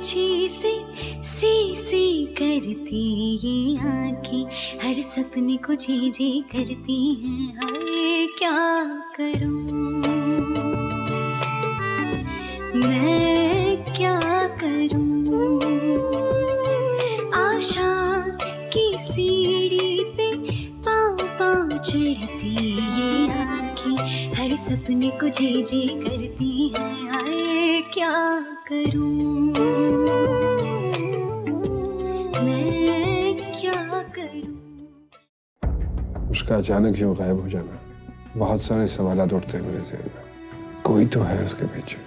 ऊंची से सी सी करती ये आंखें, हर सपने को जी जी करती हैं। हाय क्या करूं मैं, क्या करूं। आशा की सीढ़ी पे पाँव पाँव चढ़ती ये आंखें, हर सपने को जी जी करती हैं। हाय क्या करूं मैं, क्या करूं। उसका अचानक क्यों गायब हो जाना, बहुत सारे सवालात उठते हैं मेरे ज़हन में। कोई तो है उसके पीछे।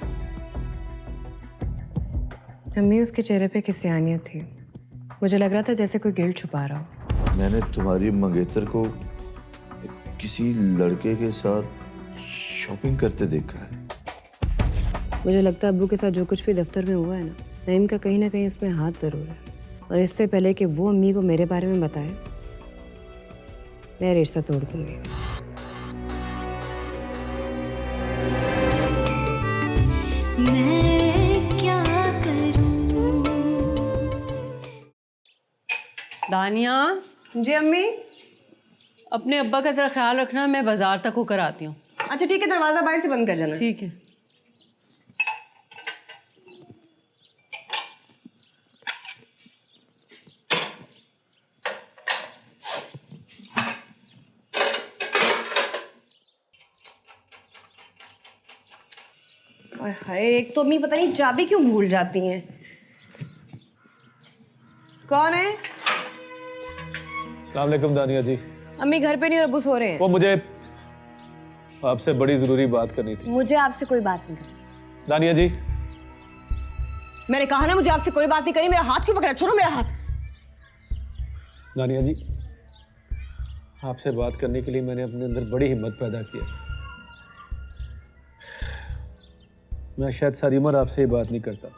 अम्मी, उसके चेहरे पे किसी सियानियत थी। मुझे लग रहा था जैसे कोई गिल्ट छुपा रहा हो। मैंने तुम्हारी मंगेतर को किसी लड़के के साथ शॉपिंग करते देखा है। मुझे लगता है अब्बू के साथ जो कुछ भी दफ्तर में हुआ है ना, नईम का कहीं ना कहीं इसमें हाथ जरूर है। और इससे पहले कि वो अम्मी को मेरे बारे में बताए, मैं रिश्ता तोड़ दूंगी। मैं क्या करूं। दानिया। जी अम्मी। अपने अब्बा का जरा ख्याल रखना, मैं बाजार तक होकर आती हूँ। अच्छा ठीक है, दरवाजा बाहर से बंद कर जाना। ठीक है। हाय, एक तो अम्मी पता नहीं चाबी क्यों भूल जाती हैं। कौन है? अस्सलाम वालेकुम दानिया जी। अम्मी घर पे नहीं और अब्बू सो रहे हैं। वो मुझे आपसे बड़ी जरूरी बात करनी थी। मुझे आपसे कोई बात नहीं करनी। दानिया जी। मैंने कहा ना मुझे आपसे कोई बात नहीं करनी। मेरा हाथ क्यों पकड़ा? छोड़ो मेरा हाथ। दानिया जी, आपसे बात करने के लिए मैंने अपने अंदर बड़ी हिम्मत पैदा की है। मैं शायद सारी उम्र आपसे ये बात नहीं करता,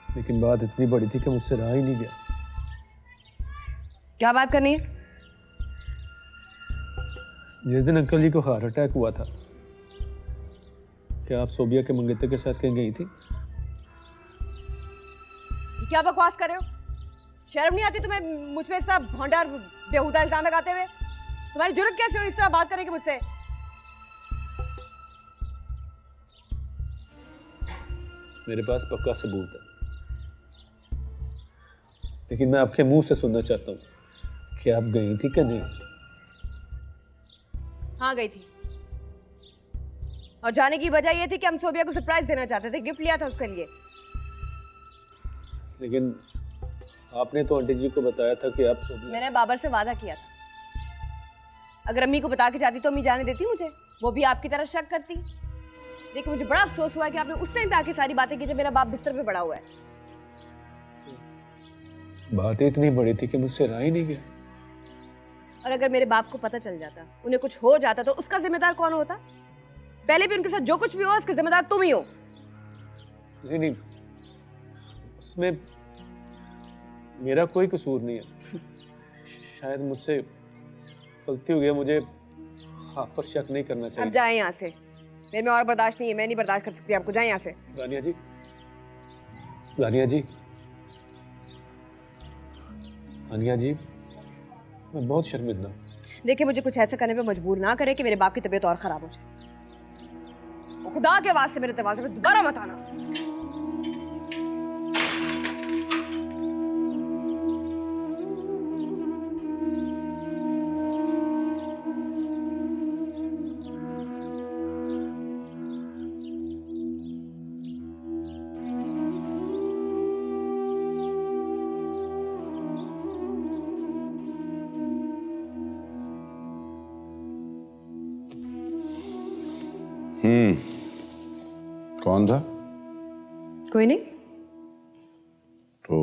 लेकिन बात इतनी बड़ी थी कि मुझसे रहा ही नहीं गया। क्या बात करनी है? जिस दिन अंकल जी को हार्ट अटैक हुआ था, क्या आप सोबिया के मंगेतर के साथ कहीं गई थी? क्या बकवास कर रहे हो? शर्म नहीं आती तुम्हें मुझ पे इतना भोंडा और बेहुदा इल्जाम लगाते हुए? तुम्हारी जुर्रत कैसे हुई इस तरह बात करने की मुझसे? मेरे पास पक्का सबूत है, लेकिन मैं आपके मुंह से सुनना चाहता हूँ कि आप गई थी कि नहीं। हाँ गई थी, और जाने की वजह यह थी कि हम सोबिया को सरप्राइज देना चाहते थे। गिफ्ट लिया था उसके लिए। लेकिन आपने तो आंटी जी को बताया था कि आप सोबिया। मैंने बाबर से वादा किया था, अगर अम्मी को बता के जाती तो अम्मी जाने देती मुझे, वो भी आपकी तरह शक करती। लेकिन मुझे बड़ा अफसोस हुआ कि आपने उस टाइम पे आके सारी बातें की जब मेरा बाप बिस्तर पे पड़ा हुआ है। बात इतनी बड़ी थी कि मुझसे रहा ही नहीं गया। और अगर मेरे बाप को पता चल जाता, उन्हें कुछ हो जाता, तो उसका जिम्मेदार कौन होता? पहले भी उनके साथ जो कुछ भी हुआ उसका जिम्मेदार तुम ही हो। नहीं, उसमें मेरा कोई कसूर नहीं है। शायद मुझसे गलती हो गई, मुझे आप पर शक नहीं करना चाहिए। अब जाए यहाँ से, मेरे में और बर्दाश्त नहीं है। मैं नहीं बर्दाश्त कर सकती आपको। जाए यहाँ से। दानिया जी, दानिया जी, दानिया जी, मैं बहुत शर्मिंदा हूँ। देखिए, मुझे कुछ ऐसा करने पे मजबूर ना करे कि मेरे बाप की तबीयत और खराब हो जाए। खुदा के वास्ते मेरे दरवाजे पे दोबारा मत आना। कौन था? कोई नहीं। तो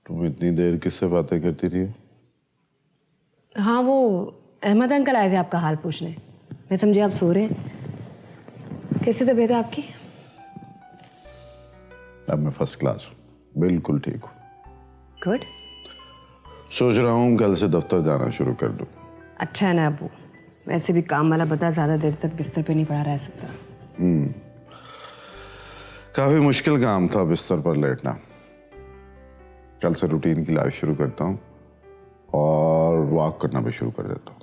तुम इतनी देर किससे बातें करती थी? हाँ, वो अहमद अंकल आए थे आपका हाल पूछने। मैं समझी आप सो रहे हैं। कैसी तबीयत है आपकी? अब मैं फर्स्ट क्लास हूँ, बिल्कुल ठीक हूँ। गुड। सोच रहा हूँ कल से दफ्तर जाना शुरू कर दूँ। अच्छा है ना अबू, वैसे भी काम वाला बता ज़्यादा देर तक बिस्तर पे नहीं पड़ा रह सकता। काफी मुश्किल काम था बिस्तर पर लेटना। कल से रूटीन की लाइफ शुरू करता हूँ और वॉक करना भी शुरू कर देता हूँ।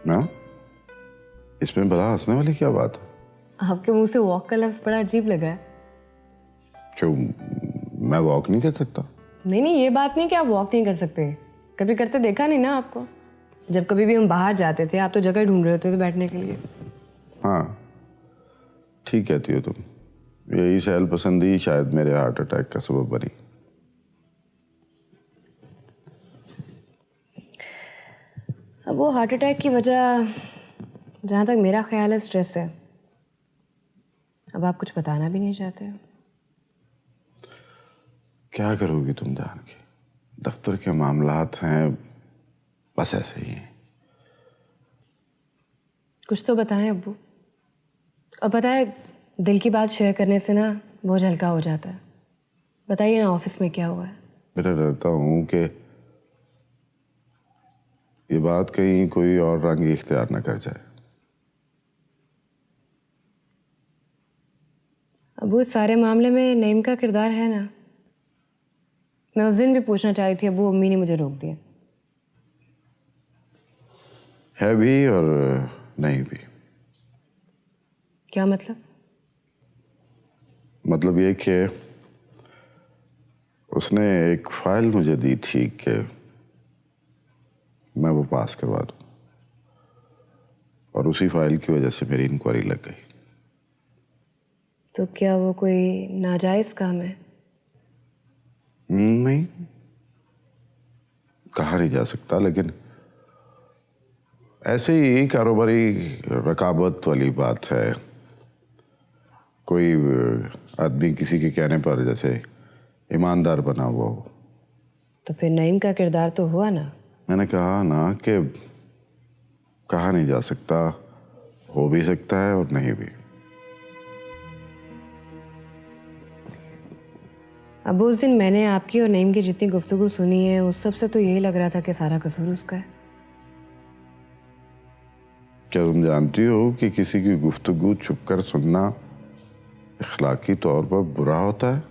ना इसमें बड़ा हंसने वाली क्या बात है? आपके मुंह से वॉक का लफ्ज बड़ा अजीब लगा है। क्यों, मैं वॉक नहीं कर सकता? नहीं नहीं, ये बात नहीं कि आप वॉक नहीं कर सकते, कभी करते देखा नहीं ना आपको। जब कभी भी हम बाहर जाते थे आप तो जगह ढूंढ रहे होते थे बैठने के लिए। हाँ ठीक कहती हो तुम, यही सहल पसंदी शायद मेरे हार्ट अटैक का सबब बनी। अब वो हार्ट अटैक की वजह जहाँ तक मेरा ख्याल है स्ट्रेस है। अब आप कुछ बताना भी नहीं चाहते हो। क्या करोगी तुम जान के, दफ्तर के मामलात हैं बस ऐसे ही हैं। कुछ तो बताएं अब्बू। अब पता है दिल की बात शेयर करने से ना बोझ हल्का हो जाता है। बताइए ना ऑफिस में क्या हुआ है। मेरा डरता हूँ कि ये बात कहीं कोई और रंग इख्तियार न कर जाए। अबू इस सारे मामले में नईम का किरदार है ना। मैं उस दिन भी पूछना चाही थी अबू, अम्मी ने मुझे रोक दिया। है भी और नहीं भी। क्या मतलब? मतलब ये कि उसने एक फाइल मुझे दी थी कि मैं वो पास करवा दूं, और उसी फाइल की वजह से मेरी इंक्वायरी लग गई। तो क्या वो कोई नाजायज काम है? नहीं, कहा नहीं जा सकता, लेकिन ऐसे ही कारोबारी रकाबत वाली बात है। कोई आदमी किसी के कहने पर जैसे ईमानदार बना हुआ हो। तो फिर नईम का किरदार तो हुआ ना। मैंने कहा ना कि कहा नहीं जा सकता, हो भी सकता है और नहीं भी। अब उस दिन मैंने आपकी और नईम की जितनी गुफ्तगू सुनी है उस सब से तो यही लग रहा था कि सारा कसूर उसका है। क्या तुम जानती हो कि किसी की गुफ्तगू छुपकर सुनना इखलाकी तौर पर बुरा होता है?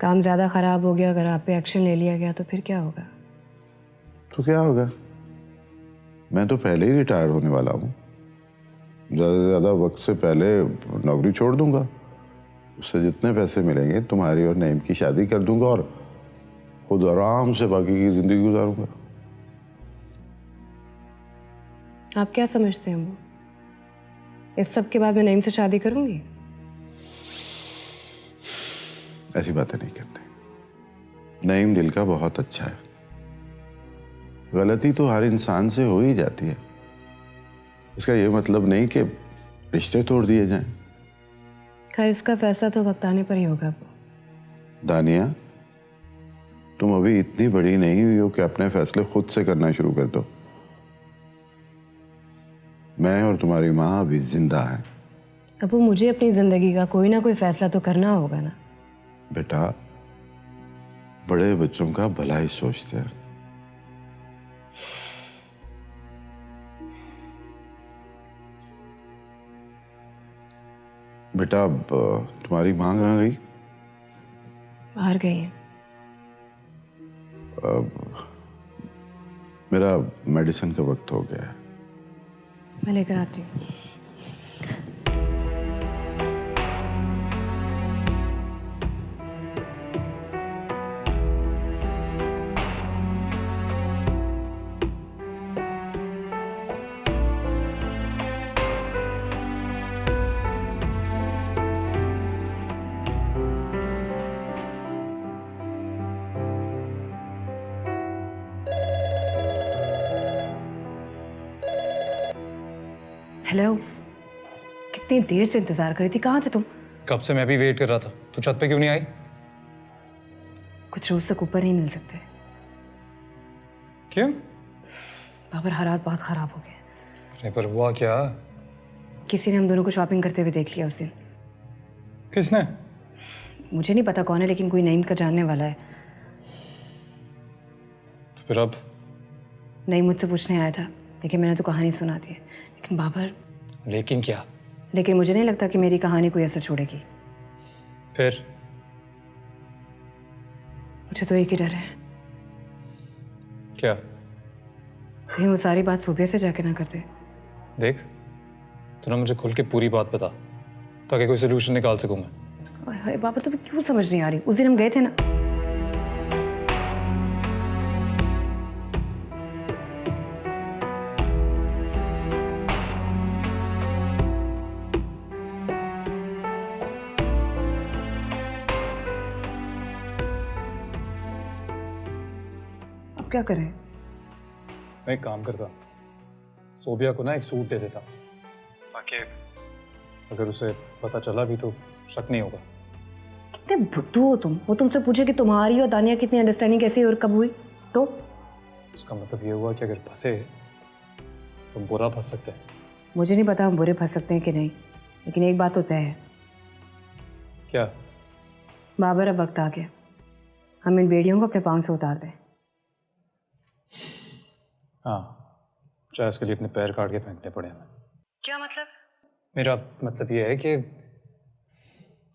काम ज्यादा खराब हो गया, अगर आप पे एक्शन ले लिया गया तो फिर क्या होगा? तो क्या होगा, मैं तो पहले ही रिटायर होने वाला हूँ। ज़्यादा से ज़्यादा वक्त से पहले नौकरी छोड़ दूंगा। उससे जितने पैसे मिलेंगे तुम्हारी और नईम की शादी कर दूंगा और खुद आराम से बाकी की जिंदगी गुजारूंगा। आप क्या समझते हैं वो? इस सब के बाद मैं नईम से शादी करूंगी? ऐसी बातें नहीं करते। नईम दिल का बहुत अच्छा है। गलती तो हर इंसान से हो ही जाती है। इसका ये मतलब नहीं कि रिश्ते तोड़ दिए जाएं। खैर इसका फैसला तो वक्त आने पर ही होगा। दानिया, तुम अभी इतनी बड़ी नहीं हुई हो कि अपने फैसले खुद से करना शुरू कर दो। मैं और तुम्हारी माँ अभी जिंदा है। अब वो मुझे अपनी जिंदगी का कोई ना कोई फैसला तो करना होगा ना। बेटा, बड़े बच्चों का भला ही सोचते हैं। बेटा, अब तुम्हारी माँ कहाँ गई? बाहर गई हैं। मेरा मेडिसिन का वक्त हो गया है। मैं लेकर आती हूँ। हेलो, कितनी देर से इंतजार कर रही थी, कहाँ थे तुम? कब से मैं भी वेट कर रहा था। तू छत पे क्यों नहीं आई? कुछ रोज तक ऊपर नहीं मिल सकते। क्यों? बाबर हालात बहुत खराब हो गए। अरे पर हुआ क्या? किसी ने हम दोनों को शॉपिंग करते हुए देख लिया उस दिन। किसने? मुझे नहीं पता कौन है, लेकिन कोई नईम का जानने वाला है। तो फिर अब? नईम मुझसे पूछने आया था, लेकिन मैंने तो कहानी सुना दी है। लेकिन बाबर, लेकिन क्या? लेकिन मुझे नहीं लगता कि मेरी कहानी कोई असर छोड़ेगी। फिर? मुझे तो एक ही डर है, क्या? कहीं वो सारी बात सूफिया से जाके ना करते। देख, तू ना मुझे खुल के पूरी बात बता ताकि कोई सोल्यूशन निकाल सकूं मैं। ओए हाय बाबर, तुम्हें क्यों समझ नहीं आ रही? उस दिन हम गए थे ना। अब क्या करें? मैं एक काम करता, सोबिया को ना एक सूट दे देता ताकि अगर उसे पता चला भी तो शक नहीं होगा। कितने बुद्धू हो तुम। वो तुमसे पूछे कि तुम्हारी और दानिया कितनी अंडरस्टैंडिंग कैसी और कब हुई, तो उसका मतलब ये हुआ कि अगर फंसे तो बुरा फंस सकते हैं। मुझे नहीं पता हम बुरे फंस सकते हैं कि नहीं, लेकिन एक बात तो तय है। क्या? बाबर, अब वक्त आ गया, हम इन बेड़ियों को अपने पाँव से उतार दें। हाँ, चाहे उसके लिए अपने पैर काट के फेंकने पड़े हमें। क्या मतलब? मेरा मतलब ये है कि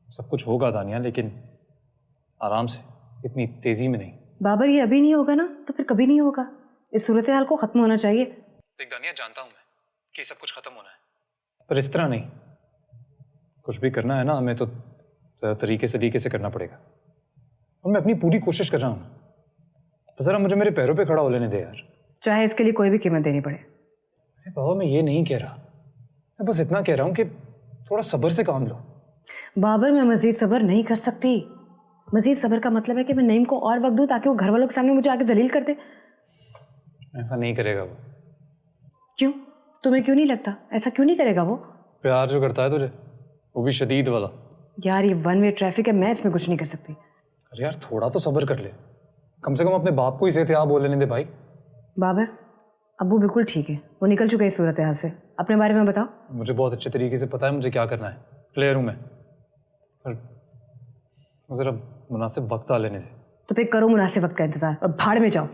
सब कुछ होगा दानिया, लेकिन आराम से, इतनी तेजी में नहीं। बाबर, ये अभी नहीं होगा ना तो फिर कभी नहीं होगा। इस सूरत हाल को खत्म होना चाहिए। देख दानिया, जानता हूँ मैं कि सब कुछ खत्म होना है, पर इस तरह नहीं। कुछ भी करना है ना हमें तो तरीके से करना पड़ेगा, और मैं अपनी पूरी कोशिश कर रहा हूँ। बस जरा मुझे मेरे पैरों पे खड़ा हो लेने दे यार। चाहे इसके लिए कोई भी कीमत देनी पड़े। अरे बाबा, मैं ये नहीं कह रहा, मैं बस इतना कह रहा हूँ कि थोड़ा सब्र से काम लो। बाबर, मैं मजीद सब्र नहीं कर सकती। मजीद सब्र का मतलब है कि मैं नईम को और वक्त दूं ताकि वो घर वालों के सामने मुझे आके जलील कर दे। ऐसा नहीं करेगा वो। क्यों? तुम्हें क्यों नहीं लगता? ऐसा क्यों नहीं करेगा वो? प्यार जो करता है तुझे, वो भी शदीद वाला। यार, ये वन वे ट्रैफिक है, मैं इसमें कुछ नहीं कर सकती। अरे यार, थोड़ा तो सब्र कर ले, कम से कम अपने बाप को इसे क्या बोल लेने दे भाई। बाबर, अब्बू बिल्कुल ठीक है, वो निकल चुके हैं इस सूरत हाल से। अपने बारे में बताओ। मुझे बहुत अच्छे तरीके से पता है मुझे क्या करना है, प्लेयर हूँ मैं। पर ज़रा मुनासिब वक्त आ लेने दे। तो फिर करो मुनासिब वक्त का इंतजार और भाड़ में जाओ।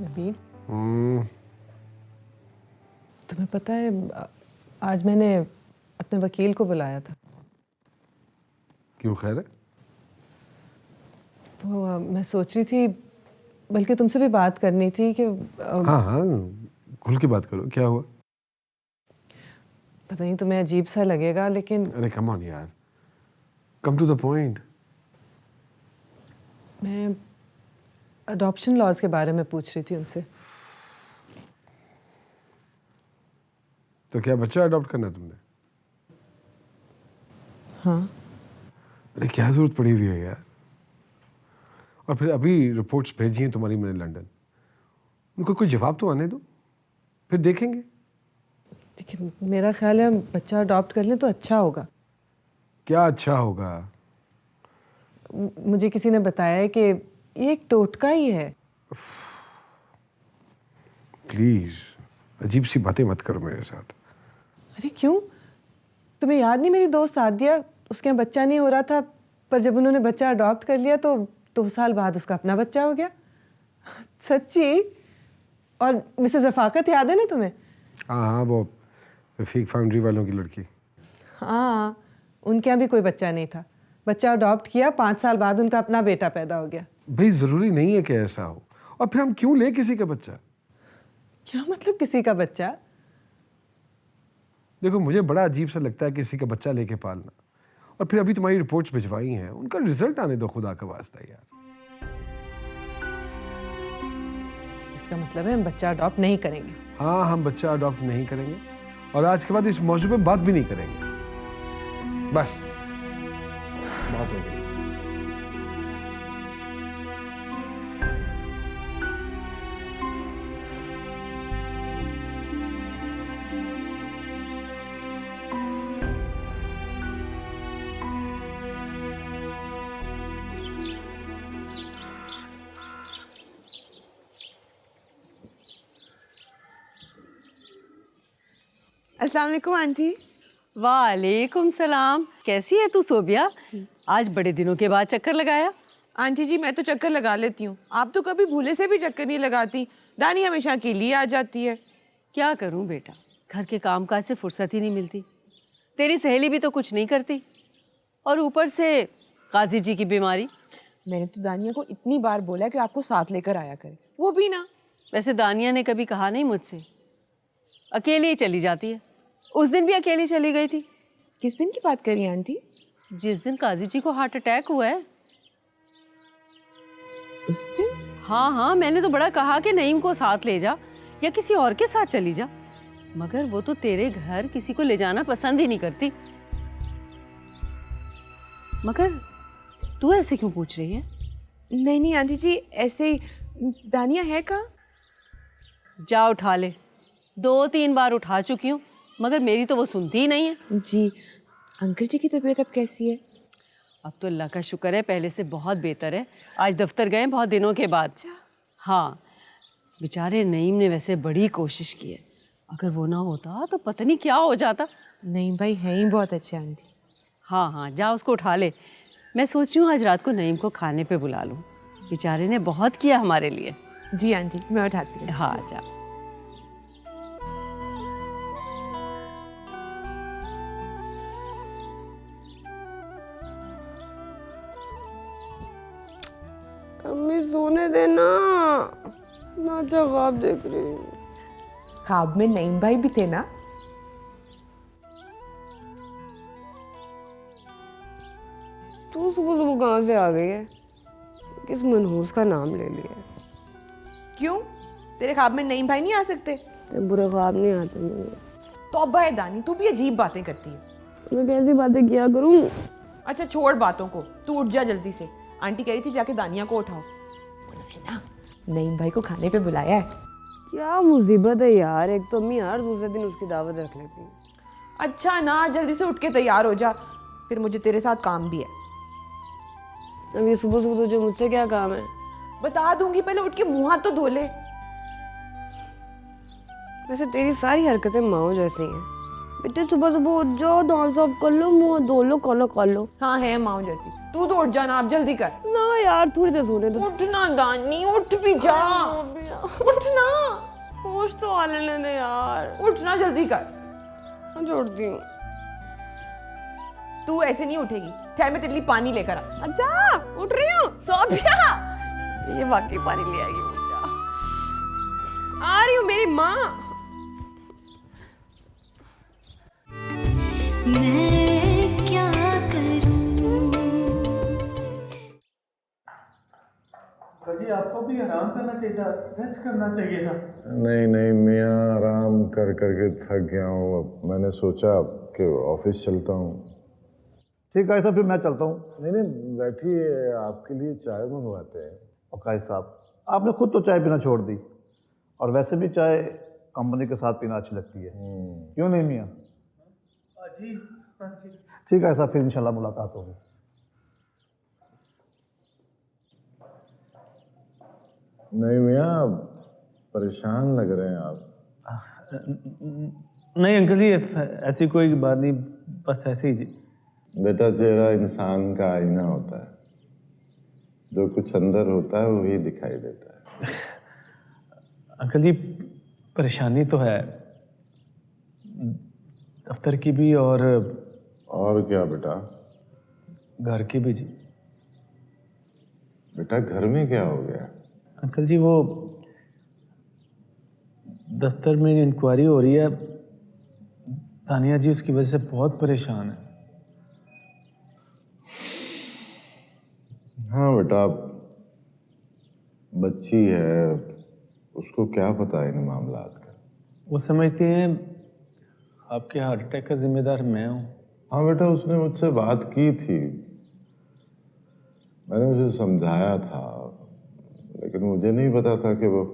नबील, तुम्हें पता है आज मैंने अपने वकील को बुलाया था। क्यों, खैर है? वो मैं सोच रही थी, बल्कि तुमसे भी बात करनी थी कि हाँ हाँ, खुल के बात करो, क्या हुआ? पता नहीं तुम्हें अजीब सा लगेगा लेकिन अरे कम ऑन यार, कम टू द पॉइंट। मैं अडॉप्शन लॉज के बारे में पूछ रही थी उनसे। तो क्या बच्चा अडॉप्ट करना है तुमने? हाँ। अरे क्या जरूरत पड़ी हुई है यार? और फिर अभी रिपोर्ट्स भेजी हैं तुम्हारी मैंने लंदन, उनको कोई जवाब तो आने दो, फिर देखेंगे। लेकिन मेरा ख्याल है बच्चा अडॉप्ट कर लें तो अच्छा होगा। क्या अच्छा होगा? मुझे किसी ने बताया है कि ये एक टोटका ही है। प्लीज अजीब सी बातें मत करो मेरे साथ। अरे क्यों? तुम्हें याद नहीं, मेरी दोस्त सादिया, उसके यहाँ बच्चा नहीं हो रहा था, पर जब उन्होंने बच्चा अडॉप्ट कर लिया तो 2 साल बाद उसका अपना बच्चा हो गया। सच्ची। और मिसेस रफाकत याद है ना तुम्हें? हाँ हाँ, वो रफीक फाउंड्री वालों की लड़की। हाँ, उनके यहाँ भी कोई बच्चा नहीं था, बच्चा अडॉप्ट किया, 5 साल बाद उनका अपना बेटा पैदा हो गया। भाई जरूरी नहीं है कि ऐसा हो, और फिर हम क्यों ले किसी का बच्चा? क्या मतलब किसी का बच्चा? देखो मुझे बड़ा अजीब सा लगता है किसी का बच्चा लेके पालना, और फिर अभी तुम्हारी रिपोर्ट्स भिजवाई हैं, उनका रिजल्ट आने दो खुदा का वास्ता यार। इसका मतलब है हम बच्चा अडॉप्ट नहीं करेंगे। हाँ, हम बच्चा अडॉप्ट नहीं करेंगे, और आज के बाद इस मौजू पे बात भी नहीं करेंगे। बस बात हो गई। अस्सलाम वालेकुम आंटी। वालेकुम सलाम। कैसी है तू सोबिया? आज बड़े दिनों के बाद चक्कर लगाया। आंटी जी मैं तो चक्कर लगा लेती हूँ, आप तो कभी भूले से भी चक्कर नहीं लगाती। दानी हमेशा अकेली आ जाती है। क्या करूं बेटा, घर के कामकाज से फुर्सत ही नहीं मिलती। तेरी सहेली भी तो कुछ नहीं करती, और ऊपर से काजी जी की बीमारी। मैंने तो दानिया को इतनी बार बोला कि आपको साथ लेकर आया करे, वो भी ना। वैसे दानिया ने कभी कहा नहीं मुझसे, अकेली ही चली जाती है। उस दिन भी अकेली चली गई थी। किस दिन की बात करी आंटी? जिस दिन काजी जी को हार्ट अटैक हुआ है। उस दिन? हाँ हाँ, मैंने तो बड़ा कहा कि नईम को साथ ले जा या किसी और के साथ चली जा, मगर वो तो तेरे घर किसी को ले जाना पसंद ही नहीं करती। मगर तू ऐसे क्यों पूछ रही है? नहीं नहीं आंटी जी, ऐसे ही। दानिया है कहाँ? जा उठा ले, 2-3 बार उठा चुकी हूँ, मगर मेरी तो वो सुनती ही नहीं है। जी, अंकल जी की तबीयत अब कैसी है? अब तो अल्लाह का शुक्र है, पहले से बहुत बेहतर है। आज दफ्तर गए बहुत दिनों के बाद। हाँ, बेचारे नईम ने वैसे बड़ी कोशिश की है, अगर वो ना होता तो पता नहीं क्या हो जाता। नईम भाई हैं ही बहुत अच्छे आंटी। हाँ हाँ, जा उसको उठा ले। मैं सोच रही हूँ आज रात को नईम को खाने पे बुला लूँ, बेचारे ने बहुत किया हमारे लिए। जी आंटी, मैं उठाती हूँ। हाँ जा। अम्मी सोने देना, ना अच्छा ख्वाब देख रही हूँ। ख्वाब में नईम भाई भी थे ना? तू सुबह सुबह कहाँ से आ गई है? किस मनहूस का नाम ले लिया? क्यों, तेरे ख्वाब में नईम भाई नहीं आ सकते? तेरे बुरे ख्वाब नहीं आते मुझे। तौबा है दानी, तू भी अजीब बातें करती है। मैं कैसी बातें किया करूँ? अच्छा छोड़ बातों को, तू उठ जा जल्दी से। आंटी कह रही थी जाके दानिया को उठाओ। उन्होंने ना नईम भाई को खाने पे बुलाया है। क्या मुसीबत है यार, एक तो अम्मी हर दूसरे दिन उसकी दावत रख लेती है। अच्छा ना, जल्दी से उठ के तैयार हो जा, फिर मुझे तेरे साथ काम भी है। अब ये सुबह सुबह तुझे मुझसे क्या काम है? बता दूंगी, पहले उठ के मुंह हाथ तो धो ले। वैसे तेरी सारी हरकतें माओ जैसी हैं। बेटे सुबह सुबह उठ जाओ, दांत साफ कर लो, मुंह धो लो, खाना खा लो। हाँ है माओ जैसी। तू तो उठ जाना, आप जल्दी कर। ना यार, थोड़ी देर सोने दो। उठ ना दानी, उठ भी जा। उठ ना, होश तो आ लेने दे यार। उठ ना, जल्दी कर। मैं छोड़ती हूँ। तू ऐसे नहीं उठेगी, ठहर मैं तेरे लिए पानी लेकर आ। अच्छा उठ रही हूँ सोबिया, ये वाकई पानी ले आएगी मुझे। आ रही हूँ मेरी माँ। मैं क्या करूं? जी आपको भी आराम करना चाहिए था, रेस्ट करना चाहिए था। नहीं नहीं मियाँ, आराम कर करके थक गया हूँ। अब मैंने सोचा कि ऑफिस चलता हूँ। ठीक है, ऐसा फिर मैं चलता हूँ। नहीं नहीं बैठिए, आपके लिए चाय मंगवाते हैं। और काजी साहब, आपने खुद तो चाय पीना छोड़ दी, और वैसे भी चाय कंपनी के साथ पीना अच्छी लगती है, क्यों नहीं मियाँ? जी ठीक है, ऐसा फिर इंशाल्लाह मुलाकात होगी। नहीं मियाँ, परेशान लग रहे हैं आप। नहीं अंकल जी, ऐसी कोई बात नहीं, बस ऐसे ही जी। बेटा चेहरा इंसान का आईना होता है, जो कुछ अंदर होता है वही दिखाई देता है। अंकल जी परेशानी तो है, दफ्तर की भी और क्या बेटा? घर की भी जी। बेटा घर में क्या हो गया? अंकल जी वो दफ्तर में इंक्वायरी हो रही है, तानिया जी उसकी वजह से बहुत परेशान है। हाँ बेटा, बच्ची है, उसको क्या पता इन मामलात का। वो समझती हैं आपके हार्ट अटैक का जिम्मेदार मैं हूँ। हाँ बेटा, उसने मुझसे बात की थी, मैंने उसे समझाया था, लेकिन मुझे नहीं पता था कि वो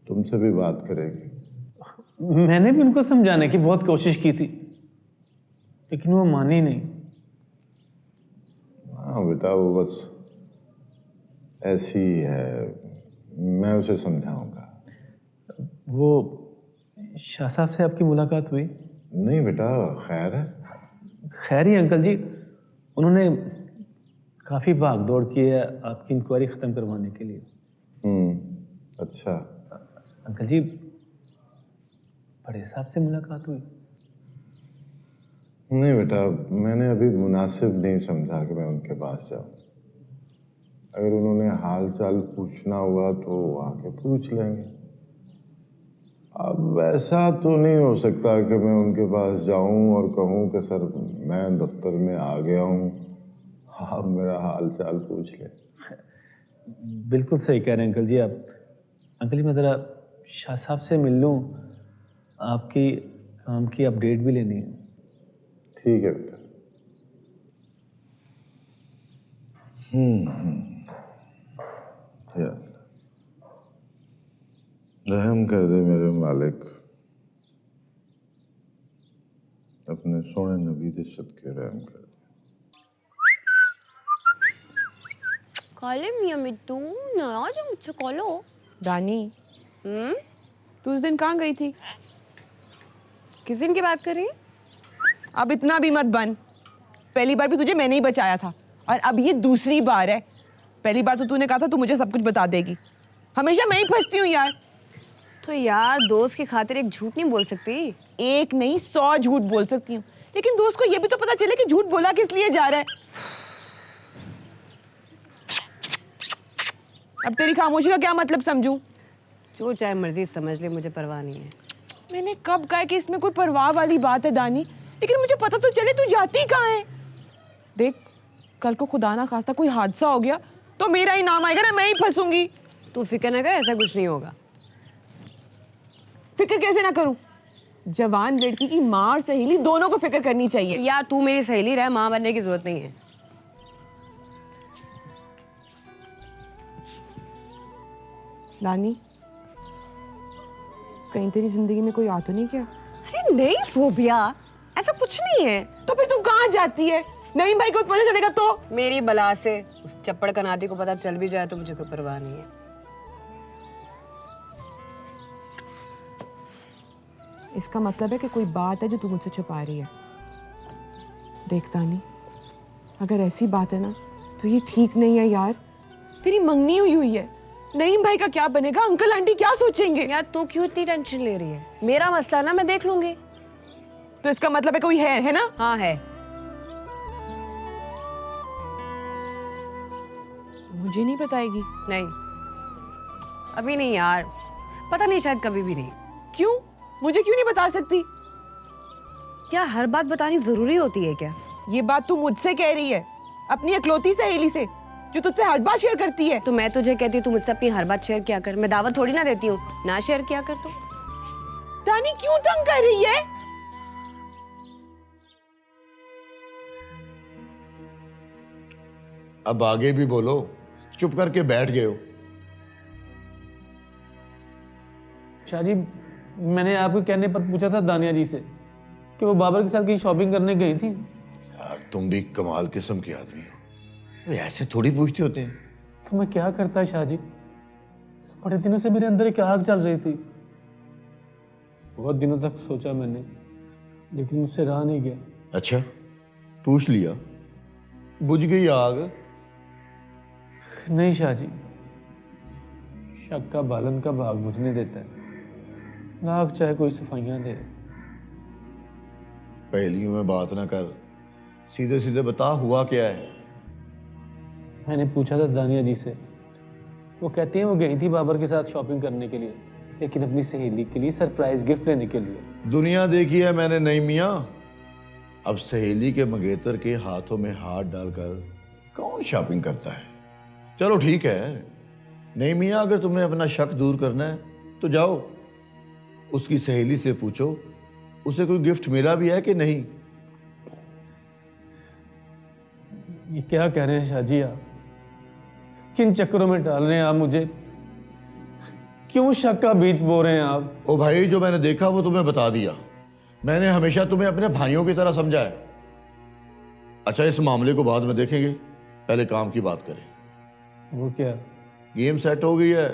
तुमसे भी बात करेगी। मैंने भी उनको समझाने की बहुत कोशिश की थी, लेकिन वो मानी नहीं। हाँ बेटा, वो बस ऐसी ही है, मैं उसे समझाऊंगा। वो शाह साहब से आपकी मुलाकात हुई? नहीं बेटा, खैर है। खैर ही अंकल जी, उन्होंने काफ़ी भाग दौड़ की है आपकी इंक्वायरी ख़त्म करवाने के लिए। अच्छा। अंकल जी, बड़े साहब से मुलाकात हुई? नहीं बेटा, मैंने अभी मुनासिब नहीं समझा कि मैं उनके पास जाऊं। अगर उन्होंने हाल चाल पूछना हुआ तो आके पूछ लेंगे। अब ऐसा तो नहीं हो सकता कि मैं उनके पास जाऊं और कहूं कि सर मैं दफ्तर में आ गया हूं, आप मेरा हाल चाल पूछ लें। बिल्कुल सही कह रहे हैं अंकल जी आप। अंकल जी, मैं ज़रा शाह साहब से मिल लूँ, आपकी काम की अपडेट भी लेनी है। ठीक है बेटा। या रहम कर दे मेरे मालिक, अपने सोने नबी के सदके रहम कर दे। काले मियां मिट्टू नाराज है मुझसे कॉलो। दानी, तू उस दिन कहाँ गई थी? किस दिन की बात कर रही है? अब इतना भी मत बन। पहली बार भी तुझे मैंने ही बचाया था और अब ये दूसरी बार है। पहली बार तो तूने कहा था तू मुझे सब कुछ बता देगी। हमेशा मैं ही फंसती हूँ यार। तो यार दोस्त की खातिर एक झूठ नहीं बोल सकती? एक नहीं 100 झूठ बोल सकती हूँ, लेकिन दोस्त को ये भी तो पता चले कि झूठ बोला किस लिए जा रहा है। अब तेरी खामोशी का क्या मतलब समझूं? जो चाहे मर्जी समझ ले, मुझे परवाह नहीं है। मैंने कब कहा कि इसमें कोई परवाह वाली बात है दानी, लेकिन मुझे पता तो चले तू जाती कहाँ है। देख, कल को खुदा ना खास्ता कोई हादसा हो गया तो मेरा ही नाम आएगा ना, मैं ही फंसूंगी। तू फिक्र ना कर, ऐसा कुछ नहीं होगा। फिक्र कैसे ना करूं? जवान लड़की की माँ और सहेली दोनों को फिक्र करनी चाहिए। यार तू मेरी सहेली रह, माँ बनने की जरूरत नहीं है। रानी, कहीं तेरी जिंदगी में कोई आ तो नहीं क्या? अरे नहीं सोबिया, ऐसा कुछ नहीं है। तो फिर तू कहाँ जाती है? नहीं भाई को पता चलेगा तो? मेरी बला से उस चप्पड़ कनाती को पता चल भी जाए तो मुझे कोई परवाह नहीं है। इसका मतलब है कि कोई बात है जो तू मुझसे छुपा रही है। देख तानी, अगर ऐसी बात है ना तो ये ठीक नहीं है यार। तेरी मंगनी हुई है, नईम भाई का क्या बनेगा? अंकल आंटी क्या सोचेंगे? यार तू क्यों इतनी टेंशन ले रही है? मेरा मसला ना मैं देख लूंगी। तो इसका मतलब है कोई है ना? हाँ है। मुझे नहीं बताएगी? नहीं, अभी नहीं यार, पता नहीं, शायद कभी भी नहीं। क्यों? मुझे क्यों नहीं बता सकती? क्या हर बात बतानी जरूरी होती है क्या? ये बात तू मुझसे कह रही है, अपनी इकलौती सहेली से जो तुझसे हर बात शेयर करती है। तो मैं तुझे कहती हूँ तू मुझसे अपनी हर बात शेयर किया कर। मैं दावत थोड़ी ना देती हूँ, ना शेयर किया कर। तो दानी क्यों तंग कर रही है? अब आगे भी बोलो, चुप करके बैठ गए हो। शाह जी, मैंने आपके कहने पर पूछा था दानिया जी से कि वो बाबर के साथ कहीं शॉपिंग करने गई थी। यार तुम भी कमाल किस्म के आदमी हो, वे ऐसे थोड़ी पूछते होते हैं। तो मैं क्या करता शाह जी, बड़े दिनों से मेरे अंदर एक आग चल रही थी। बहुत दिनों तक सोचा मैंने, लेकिन मुझसे रहा नहीं गया। अच्छा, पूछ लिया, बुझ गई आग? नहीं शाह जी, शक का बालन का भाग बुझने देता है, नाक चाहे कोई सफाइयां दे। पहेलियों में बात ना कर, सीधे सीधे बता हुआ क्या है। मैंने पूछा था दानिया जी से, वो कहती हैं वो गई थी बाबर के साथ शॉपिंग करने के लिए, लेकिन अपनी सहेली के लिए सरप्राइज गिफ्ट लेने के लिए। दुनिया देखी है मैंने नहीं मियाँ। अब सहेली के मंगेतर के हाथों में हाथ डालकर कौन शॉपिंग करता है। चलो ठीक है, नहीं मियाँ, अगर तुम्हें अपना शक दूर करना है तो जाओ उसकी सहेली से पूछो उसे कोई गिफ्ट मिला भी है कि नहीं। ये क्या कह रहे हैं शाह जी आप? किन चक्करों में डाल रहे हैं आप मुझे? क्यों शक का बीज बो रहे हैं आप? ओ भाई, जो मैंने देखा वो तुम्हें बता दिया। मैंने हमेशा तुम्हें अपने भाइयों की तरह समझा है। अच्छा, इस मामले को बाद में देखेंगे, पहले काम की बात करें। वो क्या? गेम सेट हो गई है,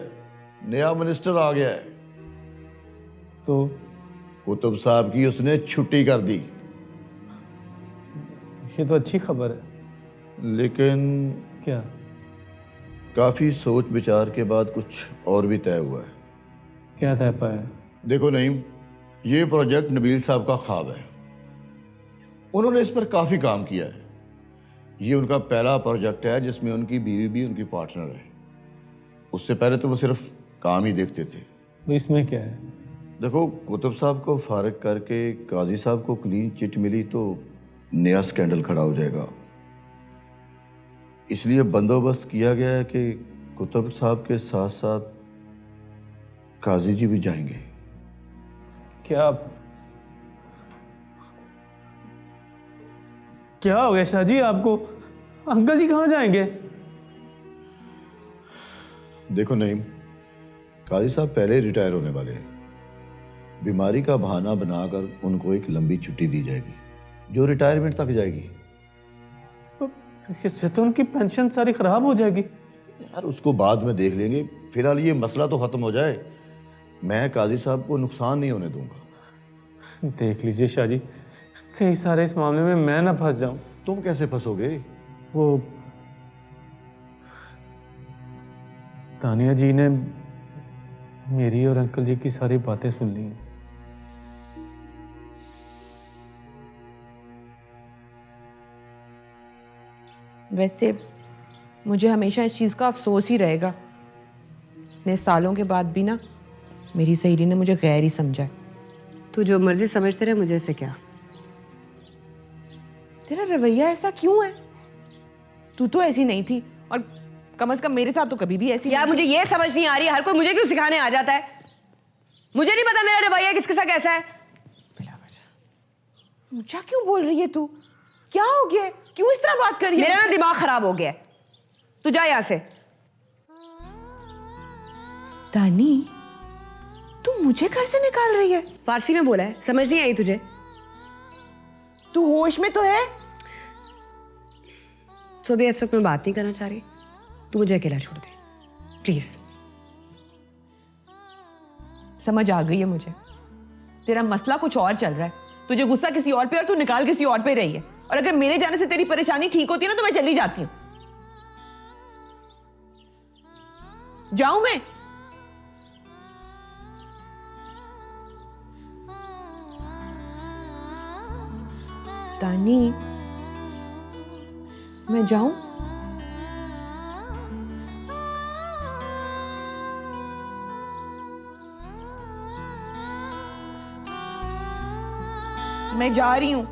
नया मिनिस्टर आ गया है। तो कुतुब साहब की उसने छुट्टी कर दी। ये तो अच्छी खबर है। लेकिन क्या? काफी सोच विचार के बाद कुछ और भी तय हुआ है। क्या तय पाया? देखो नईम, ये प्रोजेक्ट नबील साहब का ख्वाब है। उन्होंने इस पर काफी काम किया है। ये उनका पहला प्रोजेक्ट है जिसमें उनकी बीवी भी उनकी पार्टनर है। उससे पहले तो वो सिर्फ काम ही देखते थे। तो इसमें क्या है? देखो, कुतुब साहब को फारिग करके काजी साहब को क्लीन चिट मिली तो नया स्कैंडल खड़ा हो जाएगा। इसलिए बंदोबस्त किया गया है कि कुतुब साहब के साथ साथ काजी जी भी जाएंगे। क्या क्या हो गया शाह जी आपको? अंकल जी कहाँ जाएंगे? देखो नईम, काजी साहब पहले ही रिटायर होने वाले हैं। बीमारी का बहाना बनाकर उनको एक लंबी छुट्टी दी जाएगी जो रिटायरमेंट तक जाएगी। इससे तो उनकी पेंशन सारी खराब हो जाएगी। यार उसको बाद में देख लेंगे, फिलहाल ये मसला तो खत्म हो जाए। मैं काजी साहब को नुकसान नहीं होने दूंगा। देख लीजिए शाह जी, कई सारे इस मामले में मैं ना फंस जाऊं। तुम कैसे फंसोगे? वो तानिया जी ने मेरी और अंकल जी की सारी बातें सुन ली हैं। वैसे मुझे हमेशा इस चीज़ का अफसोस ही रहेगा, इतने सालों के बाद भी ना मेरी सहेली ने मुझे गैर ही समझा है। तू जो मर्जी समझते रहे, मुझे से क्या। तेरा रवैया ऐसा क्यों है? तू तो ऐसी नहीं थी, और कम से कम मेरे साथ तो कभी भी ऐसी यार मुझे ये समझ नहीं आ रही, हर कोई मुझे क्यों सिखाने आ जाता है? मुझे नहीं पता मेरा रवैया किसके साथ कैसा है। ऊंचा क्यों बोल रही है तू? क्या हो गया? क्यों इस तरह बात कर रही है? मेरा ना दिमाग खराब हो गया है। तू जा यहाँ से। दानी, तू मुझे घर से निकाल रही है? फारसी में बोला है, समझ नहीं आई तुझे? तू होश में तो है? तो भी इस वक्त मैं बात नहीं करना चाह रही। तू मुझे अकेला छोड़ दे प्लीज। समझ आ गई है मुझे, तेरा मसला कुछ और चल रहा है। तुझे गुस्सा किसी और पे और तू निकाल किसी और पे रही है। और अगर मेरे जाने से तेरी परेशानी ठीक होती है ना तो मैं चली जाती हूँ। जाऊं मैं? तानी, मैं जाऊं? मैं जा रही हूं।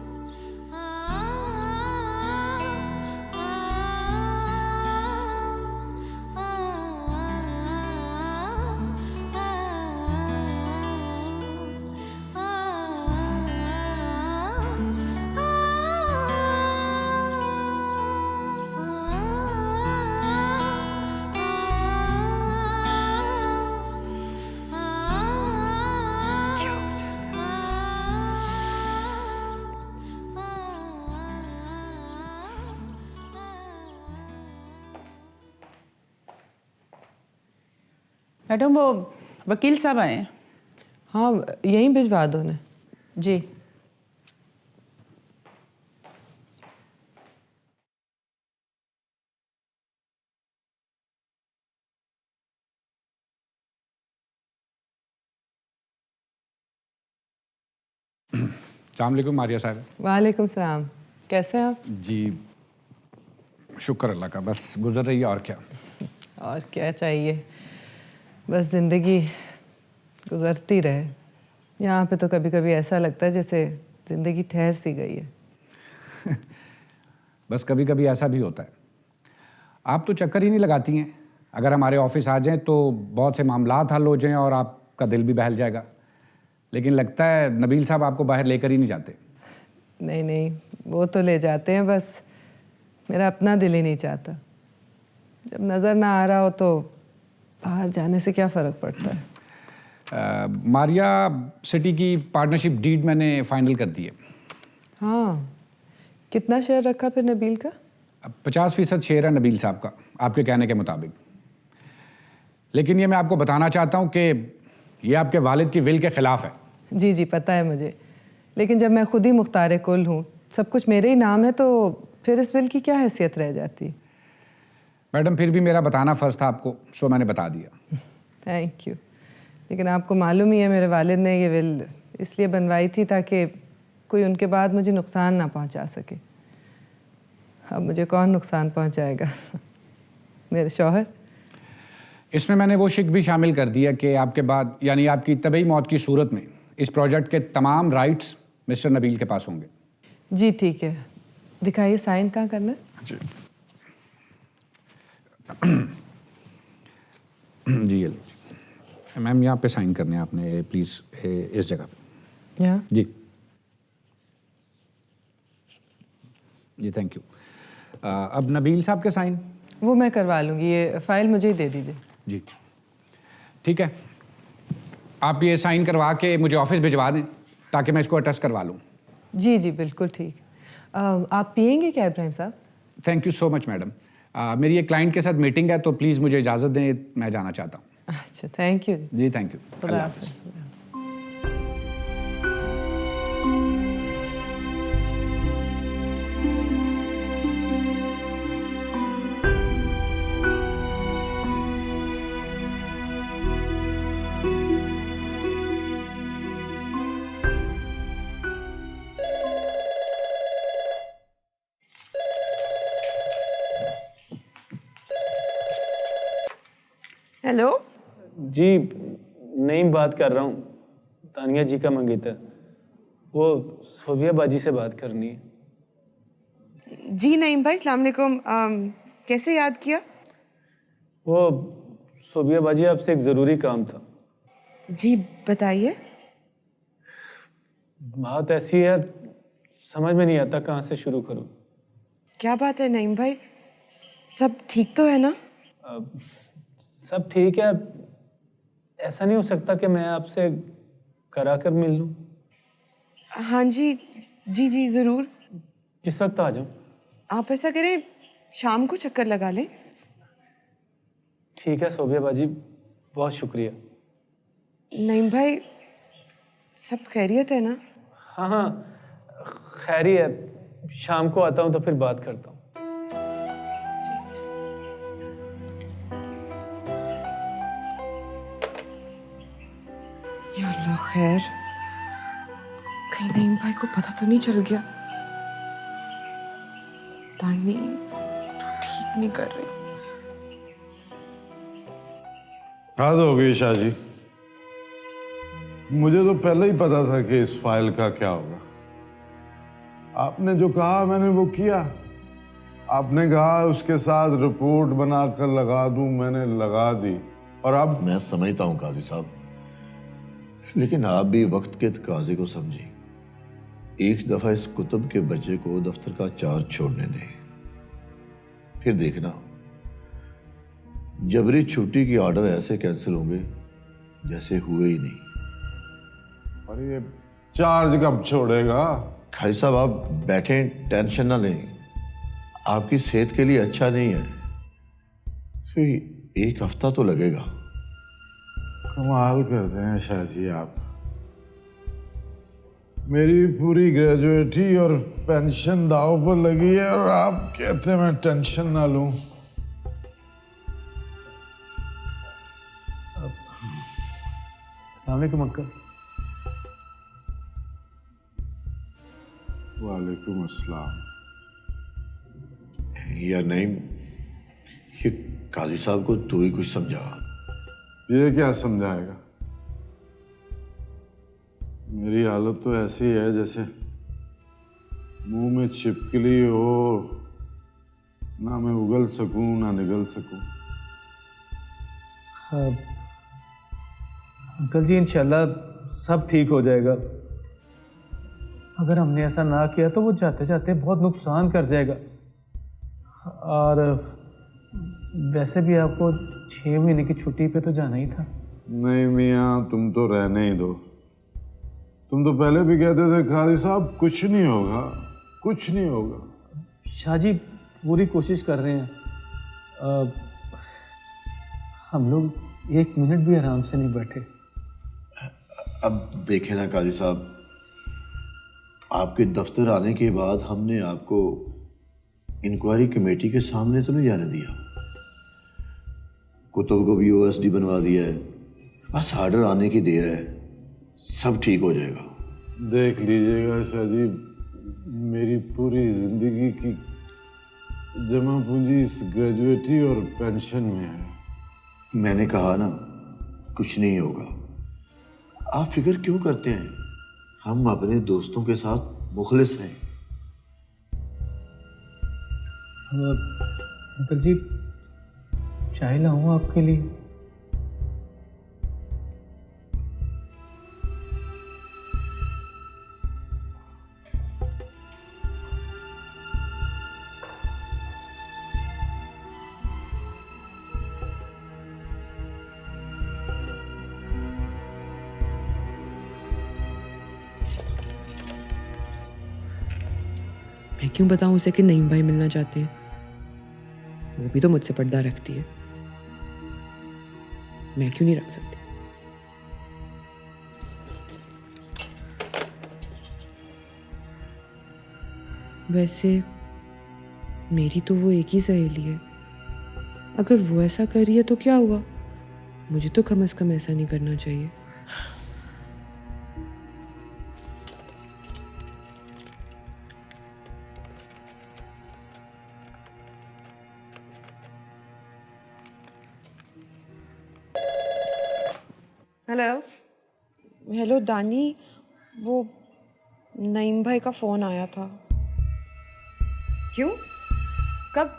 मैडम वो वकील साहब आए हैं। हाँ, यहीं भिजवा दो ना। जी। अस्सलाम वालेकुम मारिया साहब। वालेकुम सलाम। कैसे हैं आप? जी शुक्र अल्लाह का, बस गुजर रही है और क्या। और क्या चाहिए, बस ज़िंदगी गुजरती रहे। यहाँ पे तो कभी कभी ऐसा लगता है जैसे ज़िंदगी ठहर सी गई है। बस कभी कभी ऐसा भी होता है। आप तो चक्कर ही नहीं लगाती हैं। अगर हमारे ऑफिस आ जाएं तो बहुत से मामलात हल हो जाएं और आपका दिल भी बहल जाएगा। लेकिन लगता है नबील साहब आपको बाहर लेकर ही नहीं जाते। नहीं नहीं, वो तो ले जाते हैं, बस मेरा अपना दिल ही नहीं चाहता। जब नज़र ना आ रहा हो तो बाहर जाने से क्या फ़र्क पड़ता है। मारिया सिटी की पार्टनरशिप डीड मैंने फाइनल कर दी है। हाँ, कितना शेयर रखा फिर नबील का? 50% शेयर है नबील साहब का, आपके कहने के मुताबिक। लेकिन ये मैं आपको बताना चाहता हूँ कि ये आपके वालिद की विल के ख़िलाफ़ है। जी जी पता है मुझे, लेकिन जब मैं खुद ही मुख्तार कुल हूँ, सब कुछ मेरे ही नाम है, तो फिर इस बिल की क्या हैसियत रह जाती? मैडम फिर भी मेरा बताना फ़र्ज था आपको, सो मैंने बता दिया। Thank you. लेकिन आपको मालूम ही है मेरे वालिद ने ये विल इसलिए बनवाई थी ताकि कोई उनके बाद मुझे नुकसान ना पहुंचा सके। अब मुझे कौन नुकसान पहुंचाएगा? मेरे शौहर। इसमें मैंने वो शिक भी शामिल कर दिया कि आपके बाद यानी आपकी तबई मौत की सूरत में इस प्रोजेक्ट के तमाम राइट्स मिस्टर नबील के पास होंगे। जी ठीक है, दिखाइए साइन कहाँ करना है? जी जी ये लीजिए मैम, यहाँ पे साइन करने हैं आपने, प्लीज़ इस जगह पे। यहाँ? जी जी थैंक यू। अब नबील साहब के साइन? वो मैं करवा लूँगी, ये फाइल मुझे ही दे दीजिए। जी ठीक है, आप ये साइन करवा के मुझे ऑफिस भिजवा दें ताकि मैं इसको अटेस्ट करवा लूँ। जी जी बिल्कुल ठीक। आप पियेंगे क्या इब्राहिम साहब? Thank you so much madam. मेरी एक क्लाइंट के साथ मीटिंग है, तो प्लीज़ मुझे इजाज़त दें, मैं जाना चाहता हूँ। अच्छा थैंक यू। जी थैंक यू। खुदा हाफ़िज़। हेलो जी नईम बात कर रहा हूँ, तानिया जी का मंगेतर। वो सोबिया बाजी से बात करनी है। जी नईम भाई, अस्सलाम वालेकुम। कैसे याद किया? वो सोबिया बाजी, आपसे एक ज़रूरी काम था। जी बताइए। बात ऐसी है, समझ में नहीं आता कहाँ से शुरू करूँ। क्या बात है नईम भाई, सब ठीक तो है ना? सब ठीक है। ऐसा नहीं हो सकता कि मैं आपसे करा कर मिल लूँ? हाँ जी जी जी ज़रूर। किस वक्त आ जाऊँ? आप ऐसा करें, शाम को चक्कर लगा लें। ठीक है सोबिया बाजी, बहुत शुक्रिया। नईम भाई, सब खैरियत है ना? हाँ हाँ खैरी है, शाम को आता हूँ तो फिर बात करता हूँ। या अल्लाह खैर, कहीं नईम भाई को पता तो नहीं चल गया? तानी तो ठीक नहीं कर रही। हद हो गई शाह जी, मुझे तो पहले ही पता था कि इस फाइल का क्या होगा। आपने जो कहा मैंने वो किया। आपने कहा उसके साथ रिपोर्ट बनाकर लगा दूं, मैंने लगा दी। और अब मैं समझता हूं काजी साहब, लेकिन आप भी वक्त के तकाजे को समझिए। एक दफा इस कुतुब के बच्चे को दफ्तर का चार्ज छोड़ने दें, फिर देखना जबरी छुट्टी की ऑर्डर ऐसे कैंसिल होंगे जैसे हुए ही नहीं। और ये चार्ज कब छोड़ेगा? खाई साहब आप बैठें, टेंशन ना लें, आपकी सेहत के लिए अच्छा नहीं है। फिर एक हफ्ता तो लगेगा। कमाल करते हैं शाह जी आप। मेरी पूरी ग्रेजुएटी और पेंशन दाव पर लगी है और आप कहते हैं मैं टेंशन ना लूं। अस्सलाम वालेकुम अंकल। वालेकुम अस्सलाम। या नहीं, ये काजी साहब को तू ही कुछ समझा। ये क्या समझाएगा? मेरी हालत तो ऐसी है जैसे मुंह में छिपकली हो, ना मैं उगल सकूं ना निगल सकूं। हाँ अंकल जी, इंशाल्लाह सब ठीक हो जाएगा। अगर हमने ऐसा ना किया तो वो जाते जाते बहुत नुकसान कर जाएगा। और वैसे भी आपको 6 महीने की छुट्टी पे तो जाना ही था। नहीं मियाँ, तुम तो रहने ही दो। तुम तो पहले भी कहते थे काजी साहब कुछ नहीं होगा, कुछ नहीं होगा। शाह जी पूरी कोशिश कर रहे हैं। हम लोग 1 मिनट भी आराम से नहीं बैठे। अब देखें ना काजी साहब, आपके दफ्तर आने के बाद हमने आपको इंक्वायरी कमेटी के सामने तो नहीं जाने दिया। कुतुब को भी OSD बनवा दिया है, बस आर्डर आने की देर है, सब ठीक हो जाएगा। देख लीजिएगा शादी, मेरी पूरी जिंदगी की जमा पूंजी इस ग्रेजुएटी और पेंशन में है। मैंने कहा ना, कुछ नहीं होगा, आप फिक्र क्यों करते हैं? हम अपने दोस्तों के साथ मुखलिस हैं। अंकल जी, चाय लाऊं आपके लिए? मैं क्यों बताऊं उसे कि नईम भाई मिलना चाहते हैं? वो भी तो मुझसे पर्दा रखती है, मैं क्यों नहीं रख सकती? वैसे मेरी तो वो एक ही सहेली है, अगर वो ऐसा कर रही है तो क्या हुआ? मुझे तो कम से कम ऐसा नहीं करना चाहिए। हेलो। हेलो दानी, वो नईम भाई का फोन आया था। क्यों? कब?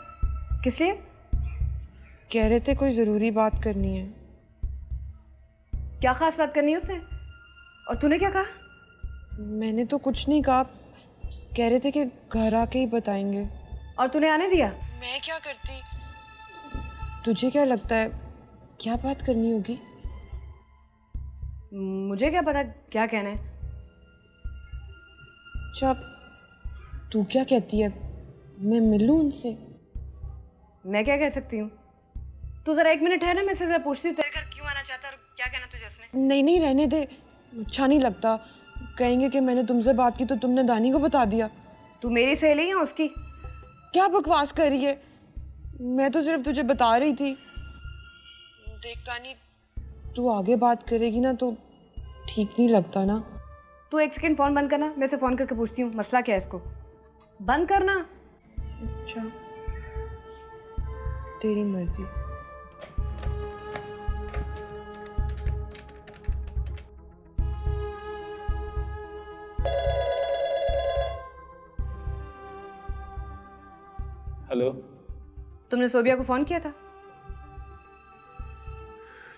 किस लिए? कह रहे थे कोई ज़रूरी बात करनी है। क्या खास बात करनी है उससे? और तूने क्या कहा? मैंने तो कुछ नहीं कहा, कह रहे थे कि घर आके ही बताएंगे। और तूने आने दिया? मैं क्या करती? तुझे क्या लगता है क्या बात करनी होगी? मुझे क्या पता क्या कहना है। अच्छा, तू क्या कहती है, मैं मिलूं उनसे? मैं क्या कह सकती हूँ? तू जरा 1 मिनट है ना, मैं से जरा पूछती हूँ तेरे घर क्यों आना चाहता है और क्या कहना तुझे उसने? नहीं नहीं, रहने दे, अच्छा नहीं लगता। कहेंगे कि मैंने तुमसे बात की तो तुमने दानी को बता दिया। तू मेरी सहेली है उसकी? क्या बकवास कर रही है, मैं तो सिर्फ तुझे बता रही थी। देख दानी, तू आगे बात करेगी ना तो ठीक नहीं लगता ना। तू 1 सेकंड फ़ोन बंद करना, मैं से फ़ोन करके पूछती हूँ मसला क्या है इसको। बंद करना। अच्छा, तेरी मर्जी। हेलो। तुमने सोबिया को फ़ोन किया था?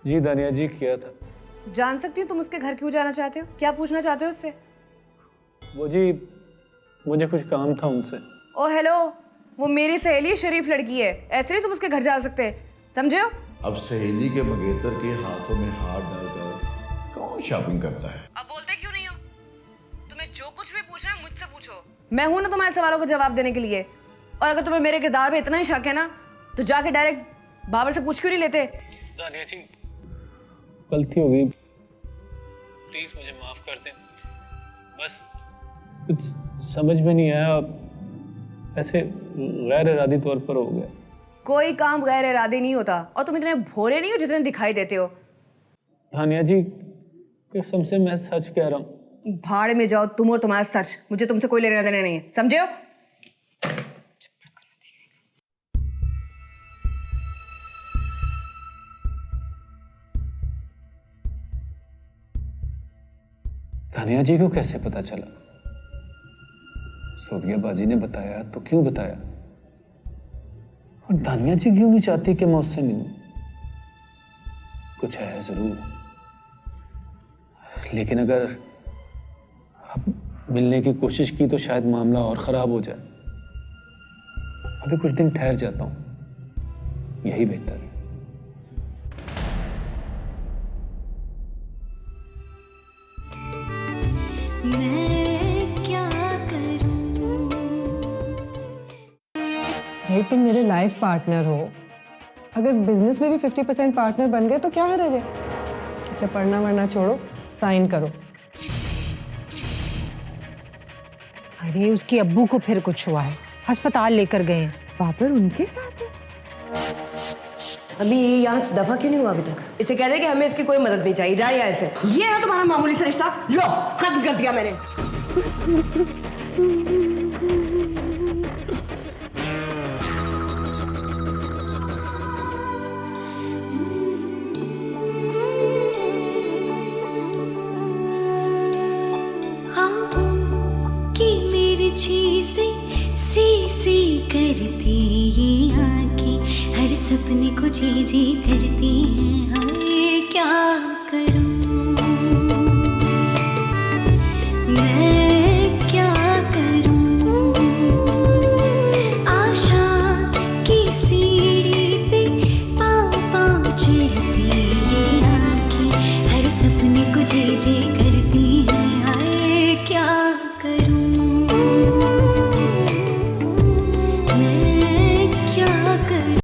जी दानिया जी, किया था। जान सकती हूँ तुम उसके घर क्यों जाना चाहते हो? क्या पूछना चाहते हो उससे? वो जी, मुझे कुछ काम था उनसे। ओ हेलो, वो मेरी सहेली शरीफ लड़की है, ऐसे नहीं तुम उसके घर जा सकते, समझे हो? अब सहेली के मंगेतर के हाथों में हाथ डालकर कौन शॉपिंग करता है? अब बोलते क्यों नहीं हो? तुम्हें जो कुछ भी पूछना है मुझसे पूछो, मैं हूं ना तुम्हारे सवालों का जवाब देने के लिए। और अगर तुम्हें मेरे किरदार पे इतना ही शक है ना तो जाके डायरेक्ट बाबर से पूछ क्यों नहीं लेते? दानिया जी, गलती हो गई, प्लीज मुझे माफ कर दें। बस कुछ समझ में नहीं आया, ऐसे गैर इरादी तौर पर हो गया। कोई काम गैर इरादी नहीं होता और तुम इतने भोरे नहीं हो जितने दिखाई देते हो। दानिया जी, कसम से मैं सच कह रहा हूँ। भाड़ में जाओ तुम और तुम्हारा सच, मुझे तुमसे कोई लेना देना नहीं है, समझे हो? दानिया जी को कैसे पता चला? सोबिया बाजी ने बताया तो क्यों बताया? और दानिया जी क्यों नहीं चाहती कि मैं उससे मिलूं? कुछ है जरूर, लेकिन अगर अब मिलने की कोशिश की तो शायद मामला और खराब हो जाए। अभी कुछ दिन ठहर जाता हूं, यही बेहतर है। भाई तुम मेरे लाइफ पार्टनर हो, अगर बिजनेस में भी 50% पार्टनर बन गए तो क्या हर्ज है? अच्छा पढ़ना वरना छोड़ो, साइन करो। अरे उसके अब्बू को फिर कुछ हुआ है, अस्पताल लेकर गए हैं। बाबर उनके साथ है? अभी ये यहाँ से दफा क्यों नहीं हुआ अभी तक? इसे कह दे कि हमें इसकी कोई मदद नहीं चाहिए, जाए यहाँ से। ये है तुम्हारा मामूली सा रिश्ता, लो खत्म कर दिया मैंने। से सी करती ये आंखें, हर सपने को जी जी करती हैं। हाय क्या